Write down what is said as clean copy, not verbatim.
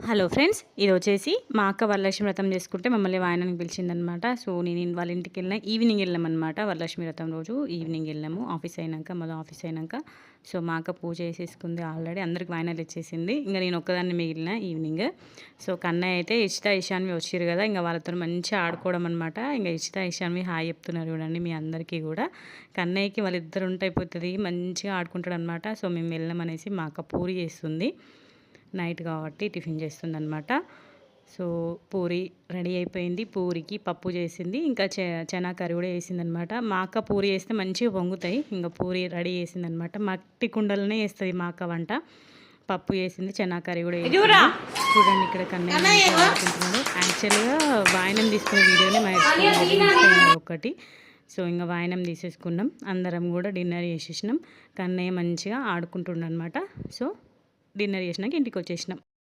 Hello friends, ఇది వచ్చేసి మా అక్క వరలక్ష్మి వ్రతం చేసుకుంటే మమ్మల్ని వాయనానికి పిలిచిందనమాట. సో నేను వాళ్ళ ఇంటికి వెళ్ళిన ఈవినింగ్ వెళ్ళామన్నమాట. వరలక్ష్మి వ్రతం రోజు ఈవినింగ్ వెళ్ళాము, ఆఫీస్ అయినాక మళ్ళీ ఆఫీస్ అయినాక. సో మా అక్క పూజ చేసేసుకుంది ఆల్రెడీ, అందరికి వాయనాలు ఇచ్చేసింది. ఇంకా నేను ఒక్కదాన్ని మిగిలిన ఈవినింగ్. సో కన్నయ్య అయితే ఇష్ట ఇషాన్వి వచ్చారు కదా, ఇంకా వాళ్ళతో మంచిగా ఆడుకోవడం అనమాట. ఇంకా ఇష్ట ఇషాన్వి హాయ్ చెప్తున్నారు చూడండి మీ అందరికీ కూడా. కన్నయ్యకి వాళ్ళిద్దరు ఉంటే అయిపోతుంది, మంచిగా ఆడుకుంటాడు అనమాట. సో మేము వెళ్ళామనేసి మా అక్క పూరి చేస్తుంది, నైట్ కాబట్టి టిఫిన్ చేస్తుంది అనమాట. సో పూరి రెడీ అయిపోయింది, పూరికి పప్పు చేసింది, ఇంకా చనా కర్రీ కూడా వేసిందనమాట. మా అక్క పూరి వేస్తే మంచిగా పొంగుతాయి. ఇంకా పూరి రెడీ చేసిందనమాట. మట్టి కుండలనే వేస్తుంది మా అక్క వంట. పప్పు వేసింది, చనా కర్రీ కూడా వేసింది. చూడండి ఇక్కడ కన్నయ్య ఆడుకుంటున్నాడు. యాక్చువల్గా వాయనం తీసుకునే వీడియోనే మా ఒకటి. సో ఇంకా వాయనం తీసేసుకున్నాం, అందరం కూడా డిన్నర్ చేసేసినాం. కన్నయ్య మంచిగా ఆడుకుంటుండనమాట. సో డిన్నర్ చేసినాక ఇంటికి వచ్చేసినాం.